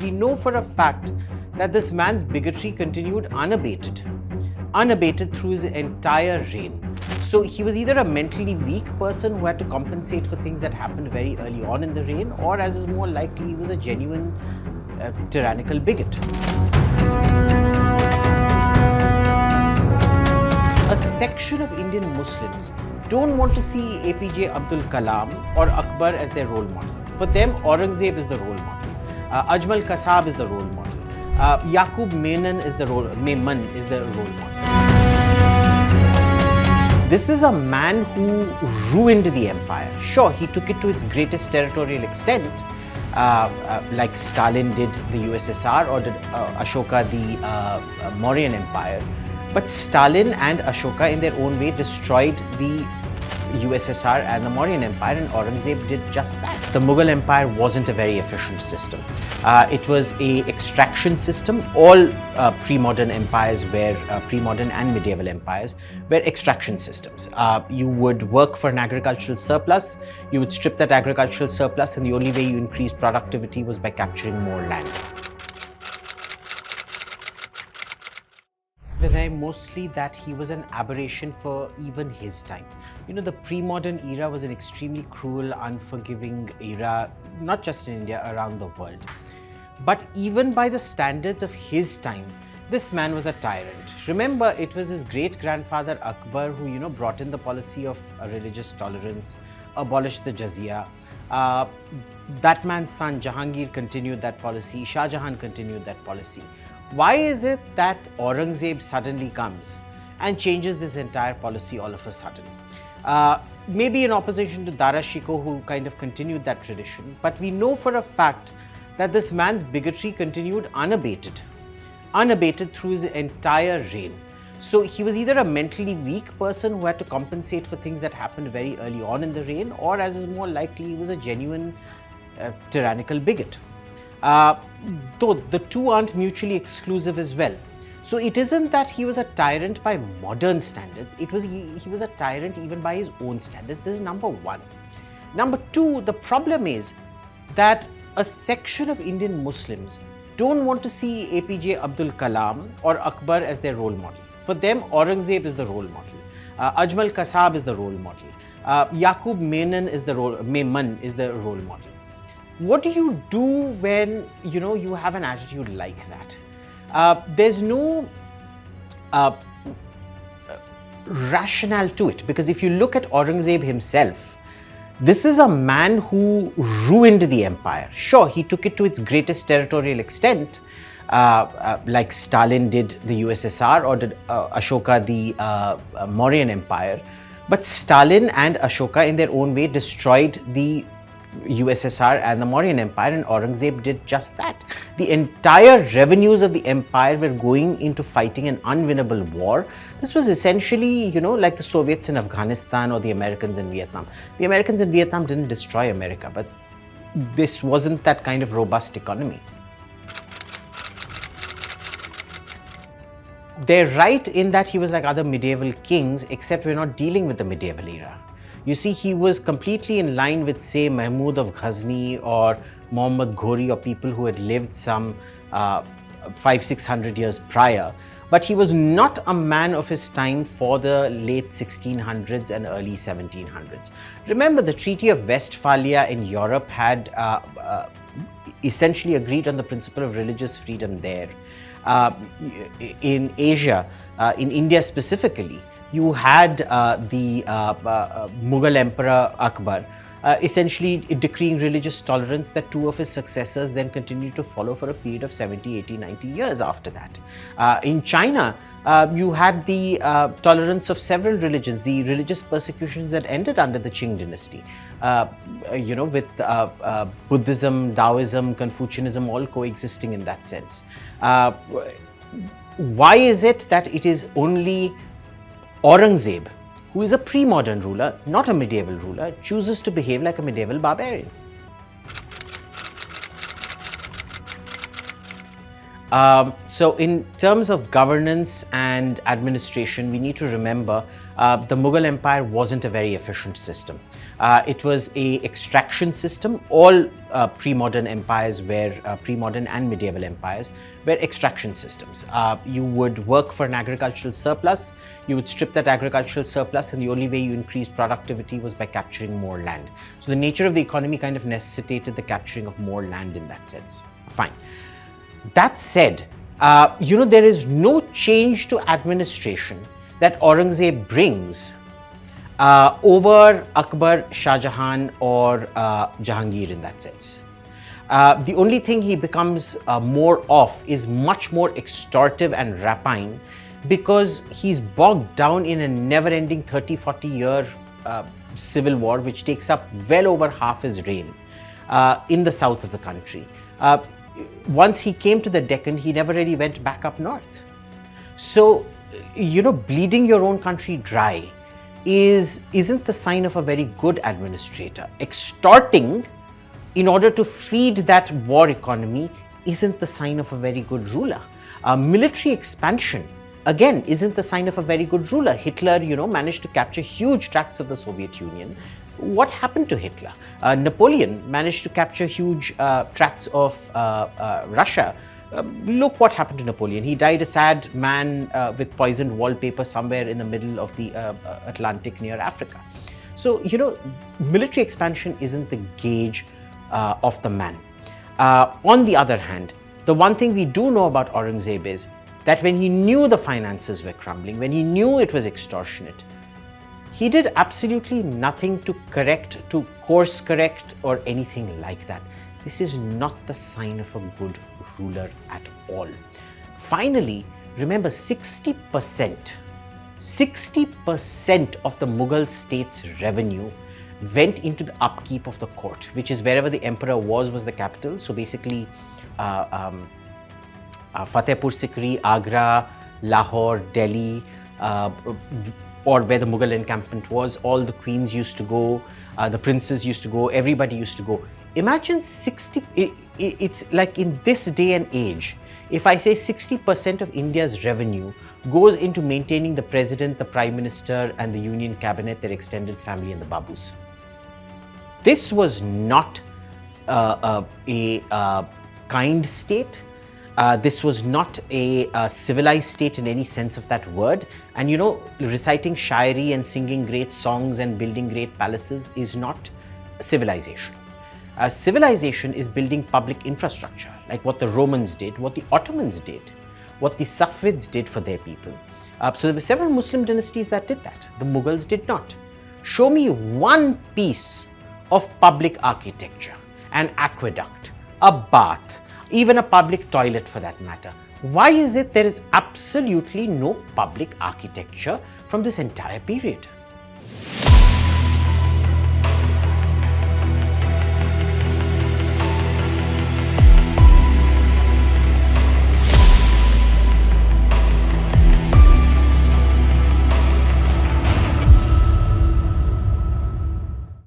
we know for a fact that this man's bigotry continued unabated through his entire reign. So he was either a mentally weak person who had to compensate for things that happened very early on in the reign, or as is more likely, he was a genuine tyrannical bigot. A section of Indian Muslims don't want to see APJ Abdul Kalam or Akbar as their role model. For them, Aurangzeb is the role model. Ajmal Kasab is the role model. Yaqub Memon is the role model. This is a man who ruined the empire. Sure, he took it to its greatest territorial extent, like Stalin did the USSR or did Ashoka the Mauryan Empire. But Stalin and Ashoka in their own way destroyed the USSR and the Mauryan Empire, and Aurangzeb did just that. The Mughal Empire wasn't a very efficient system. It was an extraction system. All pre-modern empires were, pre-modern and medieval empires were extraction systems. You would work for an agricultural surplus, you would strip that agricultural surplus, and the only way you increased productivity was by capturing more land. Mostly that he was an aberration for even his time. You know, the pre-modern era was an extremely cruel, unforgiving era, not just in India, around the world. But even by the standards of his time, this man was a tyrant. Remember, it was his great-grandfather Akbar who, brought in the policy of religious tolerance, abolished the jizya. That man's son Jahangir continued that policy, Shah Jahan continued that policy. Why is it that Aurangzeb suddenly comes and changes this entire policy all of a sudden? Maybe in opposition to Dara Shikoh, who kind of continued that tradition, but we know for a fact that this man's bigotry continued unabated through his entire reign. So he was either a mentally weak person who had to compensate for things that happened very early on in the reign, or as is more likely, he was a genuine tyrannical bigot. Though the two aren't mutually exclusive as well. So it isn't that he was a tyrant by modern standards, he was a tyrant even by his own standards. This is number one. Number two, the problem is that a section of Indian Muslims don't want to see APJ Abdul Kalam or Akbar as their role model. For them, Aurangzeb is the role model. Ajmal Kasab is the role model. Yaqub Memon is the role model. What do you do when you have an attitude like that? There's no rationale to it, because if you look at Aurangzeb himself, this is a man who ruined the empire. Sure, he took it to its greatest territorial extent, like Stalin did the USSR or did Ashoka the Mauryan Empire. But Stalin and Ashoka in their own way destroyed the USSR and the Mauryan Empire, and Aurangzeb did just that. The entire revenues of the empire were going into fighting an unwinnable war. This was essentially, like the Soviets in Afghanistan or the Americans in Vietnam. The Americans in Vietnam didn't destroy America, but this wasn't that kind of robust economy. They're right in that he was like other medieval kings, except we're not dealing with the medieval era. You see, he was completely in line with, say, Mahmud of Ghazni or Muhammad Ghori, or people who had lived some 500-600 years prior. But he was not a man of his time for the late 1600s and early 1700s. Remember, the Treaty of Westphalia in Europe had essentially agreed on the principle of religious freedom there. In Asia, in India specifically, you had the Mughal Emperor Akbar essentially decreeing religious tolerance that two of his successors then continued to follow for a period of 70, 80, 90 years after that. In China, you had the tolerance of several religions, the religious persecutions that ended under the Qing dynasty, with Buddhism, Taoism, Confucianism all coexisting in that sense. Why is it that it is only Aurangzeb, who is a pre-modern ruler, not a medieval ruler, chooses to behave like a medieval barbarian? So in terms of governance and administration, we need to remember the Mughal Empire wasn't a very efficient system. It was a extraction system. All pre-modern empires were, pre-modern and medieval empires were extraction systems. You would work for an agricultural surplus, you would strip that agricultural surplus, and the only way you increased productivity was by capturing more land. So the nature of the economy kind of necessitated the capturing of more land in that sense. Fine. That said, there is no change to administration that Aurangzeb brings over Akbar, Shah Jahan or Jahangir in that sense. The only thing he becomes more of is much more extortive and rapine, because he's bogged down in a never-ending 30-40 year civil war which takes up well over half his reign in the south of the country. Once he came to the Deccan, he never really went back up north. So, bleeding your own country dry isn't the sign of a very good administrator. Extorting in order to feed that war economy isn't the sign of a very good ruler. Military expansion, again, isn't the sign of a very good ruler. Hitler, managed to capture huge tracts of the Soviet Union. What happened to Hitler? Napoleon managed to capture huge tracts of Russia. Look what happened to Napoleon. He died a sad man with poisoned wallpaper somewhere in the middle of the Atlantic near Africa. So, military expansion isn't the gauge of the man. On the other hand, the one thing we do know about Aurangzeb is that when he knew the finances were crumbling, when he knew it was extortionate, he did absolutely nothing to correct, to course correct or anything like that. This is not the sign of a good ruler at all. Finally, remember 60% of the Mughal state's revenue went into the upkeep of the court, which is wherever the emperor was the capital. So basically, Fatehpur Sikri, Agra, Lahore, Delhi, or where the Mughal encampment was, all the queens used to go, the princes used to go, everybody used to go. Imagine it's like in this day and age, if I say 60% of India's revenue goes into maintaining the president, the prime minister, and the union cabinet, their extended family, and the babus. This was not a kind state. This was not a civilized state in any sense of that word. And reciting shairi and singing great songs and building great palaces is not civilization. Civilization is building public infrastructure, like what the Romans did, what the Ottomans did, what the Safavids did for their people. So there were several Muslim dynasties that did that. The Mughals did not. Show me one piece of public architecture, an aqueduct, a bath, even a public toilet for that matter. Why is it there is absolutely no public architecture from this entire period?